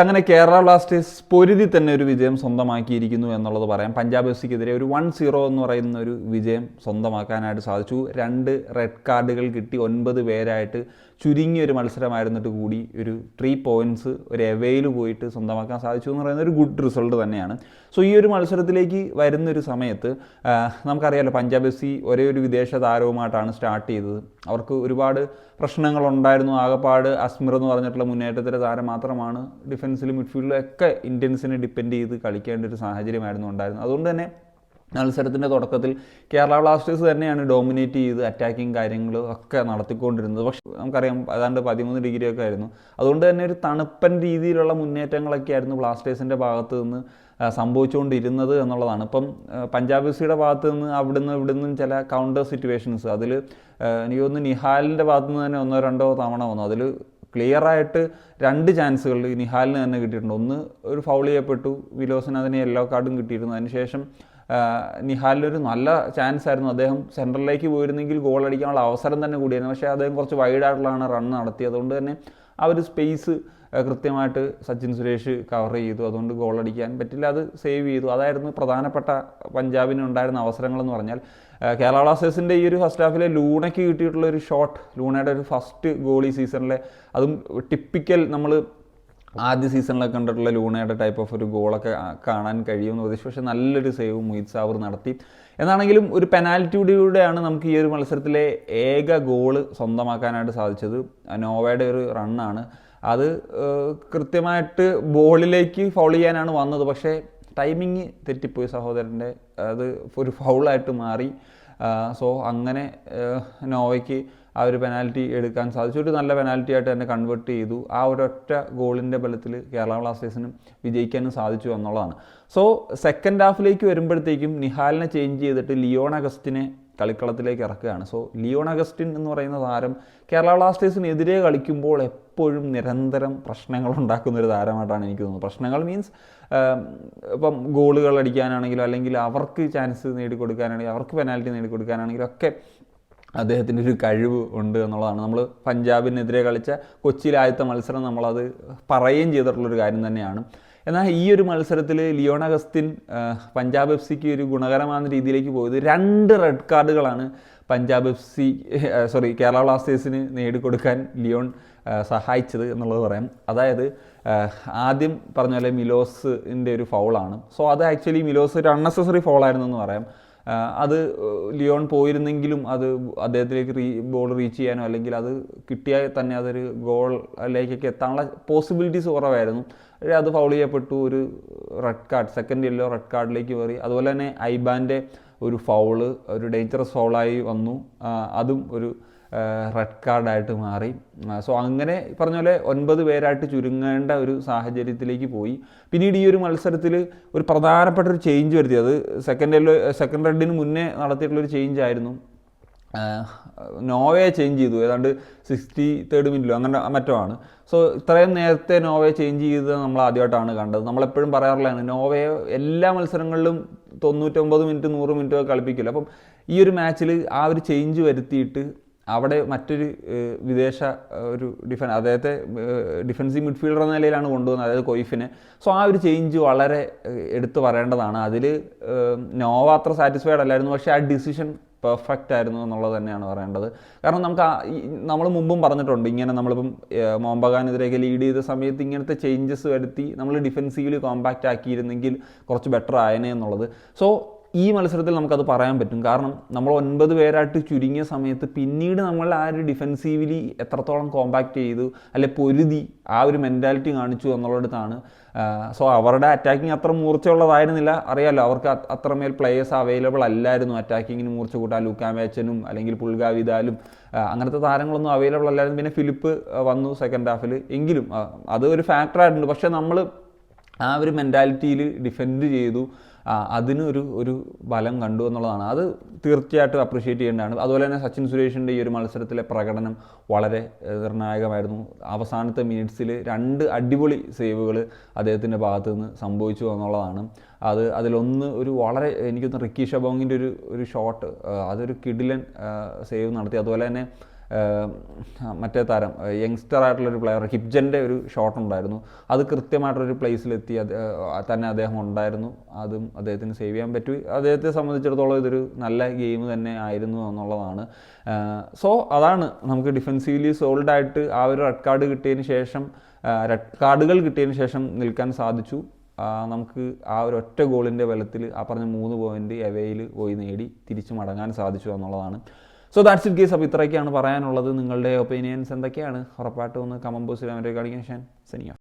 അങ്ങനെ കേരള ബ്ലാസ്റ്റേഴ്സ് പൊരുതി തന്നെ ഒരു വിജയം സ്വന്തമാക്കിയിരിക്കുന്നു എന്നുള്ളത് പറയാം. പഞ്ചാബ് എഫ് സിക്കെതിരെ ഒരു 1-0 എന്ന് പറയുന്ന ഒരു വിജയം സ്വന്തമാക്കാനായിട്ട് സാധിച്ചു. 2 റെഡ് കാർഡുകൾ കിട്ടി 9 പേരായിട്ട് ചുരുങ്ങിയൊരു മത്സരമായിരുന്നിട്ട് കൂടി ഒരു 3 പോയിൻറ്റ്സ് ഒരു എവേയിൽ പോയിട്ട് സ്വന്തമാക്കാൻ സാധിച്ചു എന്ന് പറയുന്ന ഒരു ഗുഡ് റിസൾട്ട് തന്നെയാണ്. സോ ഈ ഒരു മത്സരത്തിലേക്ക് വരുന്നൊരു സമയത്ത് നമുക്കറിയാമല്ലോ, പഞ്ചാബ് എഫ് സി ഒരേ ഒരു വിദേശ താരവുമായിട്ടാണ് സ്റ്റാർട്ട് ചെയ്തത്. അവർക്ക് ഒരുപാട് പ്രശ്നങ്ങളുണ്ടായിരുന്നു. ആകപ്പാട് അസ്മിർ എന്ന് പറഞ്ഞിട്ടുള്ള മുന്നേറ്റത്തിലെ താരം മാത്രമാണ് ഡിഫൻസിലും മിഡ്ഫീൽഡിലും ഒക്കെ ഇന്ത്യൻസിനെ ഡിപ്പെൻഡ് ചെയ്ത് കളിക്കേണ്ട ഒരു സാഹചര്യമായിരുന്നു ഉണ്ടായിരുന്നത്. അതുകൊണ്ട് തന്നെ മത്സരത്തിൻ്റെ തുടക്കത്തിൽ കേരള ബ്ലാസ്റ്റേഴ്സ് തന്നെയാണ് ഡോമിനേറ്റ് ചെയ്ത് അറ്റാക്കിങ് കാര്യങ്ങൾ ഒക്കെ നടത്തിക്കൊണ്ടിരുന്നത്. പക്ഷേ നമുക്കറിയാം ഏതാണ്ട് 13 ഡിഗ്രി ഒക്കെ ആയിരുന്നു. അതുകൊണ്ട് തന്നെ ഒരു തണുപ്പൻ രീതിയിലുള്ള മുന്നേറ്റങ്ങളൊക്കെ ആയിരുന്നു ബ്ലാസ്റ്റേഴ്സിൻ്റെ ഭാഗത്ത് നിന്ന് സംഭവിച്ചുകൊണ്ടിരുന്നത് എന്നുള്ളതാണ്. ഇപ്പം പഞ്ചാബ് എഫ് സിയുടെ ഭാഗത്ത് നിന്ന് ഇവിടുന്നും ചില കൗണ്ടർ സിറ്റുവേഷൻസ് അതിൽ എനിക്ക് തോന്നുന്നു നിഹാലിൻ്റെ ഭാഗത്തു നിന്ന് തന്നെ 1-2 തവണ വന്നു. അതിൽ ക്ലിയറായിട്ട് 2 ചാൻസുകൾ നിഹാലിന് തന്നെ കിട്ടിയിട്ടുണ്ട്. ഒന്ന് ഒരു ഫൗൾ ചെയ്യപ്പെട്ടു, വിലോസിന് അതിന് യെല്ലോ കാർഡും കിട്ടിയിരുന്നു. അതിനുശേഷം നിഹാലിനൊരു നല്ല ചാൻസ് ആയിരുന്നു. അദ്ദേഹം സെൻട്രലിലേക്ക് പോയിരുന്നെങ്കിൽ ഗോൾ അടിക്കാനുള്ള അവസരം തന്നെ കൂടിയായിരുന്നു. പക്ഷേ അദ്ദേഹം കുറച്ച് വൈഡായിട്ടുള്ളതാണ് റൺ നടത്തിയത്. അതുകൊണ്ട് തന്നെ ആ ഒരു സ്പേസ് കൃത്യമായിട്ട് സച്ചിൻ സുരേഷ് കവർ ചെയ്തു. അതുകൊണ്ട് ഗോൾ അടിക്കാൻ പറ്റില്ല, അത് സേവ് ചെയ്തു. അതായിരുന്നു പ്രധാനപ്പെട്ട പഞ്ചാബിന് ഉണ്ടായിരുന്ന അവസരങ്ങളെന്ന് പറഞ്ഞാൽ. കേരള ബ്ലാസ്റ്റേഴ്സിൻ്റെ ഈ ഒരു ഫസ്റ്റ് ഹാഫിലെ ലൂണയ്ക്ക് കിട്ടിയിട്ടുള്ള ഒരു ഷോട്ട്, ലൂണയുടെ ഒരു ഫസ്റ്റ് ഗോൾ ഈ സീസണിലെ, അതും ടിപ്പിക്കൽ നമ്മൾ ആദ്യ സീസണിലൊക്കെ കണ്ടിട്ടുള്ള ലൂണയുടെ ടൈപ്പ് ഓഫ് ഒരു ഗോളൊക്കെ കാണാൻ കഴിയുമെന്ന് പ്രതീക്ഷിച്ചു. പക്ഷേ നല്ലൊരു സേവ് മുഹിത് സാവർ നടത്തി. എന്നാണെങ്കിലും ഒരു പെനാൽറ്റിയിലൂടെയാണ് നമുക്ക് ഈ ഒരു മത്സരത്തിലെ ഏക ഗോള് സ്വന്തമാക്കാനായിട്ട് സാധിച്ചത്. നോവയുടെ ഒരു റണ്ണാണ്. അത് കൃത്യമായിട്ട് ബോളിലേക്ക് ഫൗൾ ചെയ്യാനാണ് വന്നത്. പക്ഷേ ടൈമിങ് തെറ്റിപ്പോയി സഹോദരൻ്റെ, അത് ഒരു ഫൗളായിട്ട് മാറി. സോ അങ്ങനെ നോവയ്ക്ക് ആ ഒരു പെനാൽറ്റി എടുക്കാൻ സാധിച്ചു. ഒരു നല്ല പെനാൽറ്റി ആയിട്ട് തന്നെ കൺവേർട്ട് ചെയ്തു. ആ ഒരൊറ്റ ഗോളിൻ്റെ ബലത്തിൽ കേരള ബ്ലാസ്റ്റേഴ്സിനും വിജയിക്കാനും സാധിച്ചു എന്നുള്ളതാണ്. സോ സെക്കൻഡ് ഹാഫിലേക്ക് വരുമ്പോഴത്തേക്കും നിഹാലിനെ ചേഞ്ച് ചെയ്തിട്ട് ലിയോൺ അഗസ്റ്റിനെ കളിക്കളത്തിലേക്ക് ഇറക്കുകയാണ്. സോ ലിയോൺ അഗസ്റ്റിൻ എന്ന് പറയുന്ന താരം കേരള ബ്ലാസ്റ്റേഴ്സിനെതിരെ കളിക്കുമ്പോൾ എപ്പോഴും നിരന്തരം പ്രശ്നങ്ങൾ ഉണ്ടാക്കുന്നൊരു താരമായിട്ടാണ് എനിക്ക് തോന്നുന്നത്. പ്രശ്നങ്ങൾ മീൻസ് ഇപ്പം ഗോളുകൾ അടിക്കാനാണെങ്കിലും അല്ലെങ്കിൽ അവർക്ക് ചാൻസ് നേടിക്കൊടുക്കാനാണെങ്കിലും അവർക്ക് പെനാൽറ്റി നേടിക്കൊടുക്കാനാണെങ്കിലും ഒക്കെ അദ്ദേഹത്തിൻ്റെ ഒരു കഴിവ് ഉണ്ട് എന്നുള്ളതാണ്. നമ്മൾ പഞ്ചാബിനെതിരെ കളിച്ച കൊച്ചിയിലാദ്യത്തെ മത്സരം നമ്മളത് പറയുകയും ചെയ്തിട്ടുള്ളൊരു കാര്യം തന്നെയാണ്. എന്നാൽ ഈ ഒരു മത്സരത്തിൽ ലിയോൺ അഗസ്റ്റിൻ പഞ്ചാബ് എഫ് സിക്ക് ഒരു ഗുണകരമായ രീതിയിലേക്ക് പോയത് 2 റെഡ് കാർഡുകളാണ് കേരള ബ്ലാസ്റ്റേഴ്സിന് നേടിക്കൊടുക്കാൻ ലിയോൺ സഹായിച്ചത് എന്നുള്ളത് പറയാം. അതായത് ആദ്യം പറഞ്ഞ പോലെ മിലോസിൻ്റെ ഒരു ഫൗളാണ്. സോ അത് ആക്ച്വലി മിലോസ് ഒരു അൺനെസസറി ഫൗളായിരുന്നു എന്ന് പറയാം. അത് ലിയോൺ പോയിരുന്നെങ്കിലും അത് അദ്ദേഹത്തിലേക്ക് ബോൾ റീച്ച് ചെയ്യാനോ അല്ലെങ്കിൽ അത് കിട്ടിയാൽ തന്നെ അതൊരു ഗോളിലേക്കൊക്കെ എത്താനുള്ള പോസിബിലിറ്റീസ് കുറവായിരുന്നു. അത് ഫൗൾ ചെയ്യപ്പെട്ടു. ഒരു red card, second yellow red കാർഡിലേക്ക് കയറി. അതുപോലെ തന്നെ ഐബാൻ്റെ ഒരു ഫൗള് ഒരു ഡേഞ്ചറസ് ഫൗളായി വന്നു. അതും ഒരു റെഡ് കാർഡായിട്ട് മാറി. സോ അങ്ങനെ പറഞ്ഞ പോലെ 9 പേരായിട്ട് ചുരുങ്ങേണ്ട ഒരു സാഹചര്യത്തിലേക്ക് പോയി. പിന്നീട് ഈ ഒരു മത്സരത്തിൽ ഒരു പ്രധാനപ്പെട്ട ഒരു ചേഞ്ച് വരുത്തി. അത് സെക്കൻഡ് റെഡിന് മുന്നേ നടത്തിയിട്ടുള്ളൊരു ചേഞ്ച് ആയിരുന്നു. നോവയെ ചേഞ്ച് ചെയ്തു. ഏതാണ്ട് 63rd മിനിറ്റിലോ അങ്ങനെ മറ്റോ ആണ്. സോ ഇത്രയും നേരത്തെ നോവയെ ചേഞ്ച് ചെയ്തത് നമ്മൾ ആദ്യമായിട്ടാണ് കണ്ടത്. നമ്മളെപ്പോഴും പറയാറുള്ളതാണ് നോവയെ എല്ലാ മത്സരങ്ങളിലും 99 മിനിറ്റ് 100 മിനിറ്റോ കളിപ്പിക്കില്ല. അപ്പം ഈ ഒരു മാച്ചിൽ ആ ഒരു ചേഞ്ച് വരുത്തിയിട്ട് അവിടെ മറ്റൊരു വിദേശ ഒരു അദ്ദേഹത്തെ ഡിഫൻസീവ് മിഡ്ഫീൽഡർ എന്ന നിലയിലാണ് കൊണ്ടുവന്നത്, അതായത് കൊയ്ഫിനെ. സോ ആ ഒരു ചേഞ്ച് വളരെ എടുത്തു പറയേണ്ടതാണ്. അതിൽ നോവ അത്ര സാറ്റിസ്ഫൈഡ് അല്ലായിരുന്നു. പക്ഷേ ആ ഡിസിഷൻ പെർഫെക്റ്റ് ആയിരുന്നു എന്നുള്ളത് തന്നെയാണ് പറയേണ്ടത്. കാരണം നമ്മൾ മുമ്പും പറഞ്ഞിട്ടുണ്ട്, ഇങ്ങനെ നമ്മളിപ്പം മോഹൻ ബഗാനെതിരെയൊക്കെ ലീഡ് ചെയ്ത സമയത്ത് ഇങ്ങനത്തെ ചേഞ്ചസ് വരുത്തി നമ്മൾ ഡിഫെൻസീവിൽ കോമ്പാക്റ്റ് ആക്കിയിരുന്നെങ്കിൽ കുറച്ച് ബെറ്റർ ആയനെ എന്നുള്ളത്. സോ ഈ മത്സരത്തിൽ നമുക്കത് പറയാൻ പറ്റും. കാരണം നമ്മൾ 9 പേരായിട്ട് ചുരുങ്ങിയ സമയത്ത് പിന്നീട് നമ്മൾ ആ ഒരു ഡിഫെൻസീവ്ലി എത്രത്തോളം കോമ്പാക്റ്റ് ചെയ്തു, അല്ലെ പൊരുതി ആ ഒരു മെൻറ്റാലിറ്റി കാണിച്ചു എന്നുള്ളിടത്താണ്. സോ അവരുടെ അറ്റാക്കിങ് അത്ര മൂർച്ചയുള്ളതായിരുന്നില്ല. അറിയാമല്ലോ, അവർക്ക് അത്രമേൽ പ്ലേയേഴ്സ് അവൈലബിൾ അല്ലായിരുന്നു അറ്റാക്കിങ്ങിന് മൂർച്ച കൂട്ടാൻ. ലൂക്കാ മേച്ചനും അല്ലെങ്കിൽ പുൽഗാവിദാലും അങ്ങനത്തെ താരങ്ങളൊന്നും അവൈലബിൾ അല്ലായിരുന്നു. പിന്നെ ഫിലിപ്പ് വന്നു സെക്കൻഡ് ഹാഫിൽ. എങ്കിലും അത് ഒരു ഫാക്ടറായിട്ടുണ്ട്. പക്ഷേ നമ്മൾ ആ ഒരു മെൻറ്റാലിറ്റിയിൽ ഡിഫെൻഡ് ചെയ്തു, അതിന് ഒരു ബലം കണ്ടു എന്നുള്ളതാണ്. അത് തീർച്ചയായിട്ടും അപ്രിഷ്യേറ്റ് ചെയ്യേണ്ടതാണ്. അതുപോലെ തന്നെ സച്ചിൻ സുരേഷിൻ്റെ ഈ ഒരു മത്സരത്തിലെ പ്രകടനം വളരെ നിർണായകമായിരുന്നു. അവസാനത്തെ മിനിറ്റ്സിൽ 2 അടിപൊളി സേവുകൾ അദ്ദേഹത്തിൻ്റെ ഭാഗത്തു നിന്ന് സംഭവിച്ചു എന്നുള്ളതാണ്. അതിലൊന്ന് ഒരു വളരെ എനിക്കൊന്ന് റിക്കി ഷബോങ്ങിൻ്റെ ഒരു ഷോട്ട്, അതൊരു കിഡിലൻ സേവ് നടത്തി. അതുപോലെ തന്നെ മറ്റേ താരം യങ്സ്റ്റർ ആയിട്ടുള്ളൊരു പ്ലെയർ ഹിപ്ജൻ്റെ ഒരു ഷോട്ട് ഉണ്ടായിരുന്നു, അത് കൃത്യമായിട്ടൊരു പ്ലേസിലെത്തി തന്നെ അദ്ദേഹം ഉണ്ടായിരുന്നു. അതും അദ്ദേഹത്തിന് സേവ് ചെയ്യാൻ പറ്റി. അദ്ദേഹത്തെ സംബന്ധിച്ചിടത്തോളം ഇതൊരു നല്ല ഗെയിം തന്നെ ആയിരുന്നു എന്നുള്ളതാണ്. സോ അതാണ് നമുക്ക് ഡിഫെൻസീവ്ലി സോൾഡായിട്ട് ആ ഒരു റെഡ് കാർഡുകൾ കിട്ടിയതിന് ശേഷം നിൽക്കാൻ സാധിച്ചു. നമുക്ക് ആ ഒരു ഒറ്റ ഗോളിൻ്റെ ബലത്തിൽ ആ പറഞ്ഞ 3 പോയിൻ്റ് എവേയിൽ പോയി നേടി തിരിച്ചു മടങ്ങാൻ സാധിച്ചു എന്നുള്ളതാണ്. So that's it guys. അപ്പോൾ ഇത്രയൊക്കെയാണ് പറയാനുള്ളത്. നിങ്ങളുടെ ഒപ്പീനിയൻസ് എന്തൊക്കെയാണ്? ഉറപ്പായിട്ടും ഒന്ന് കമന്റ് ബോക്സിൽ അവരെ കാണിക്കാൻ. സനിയ.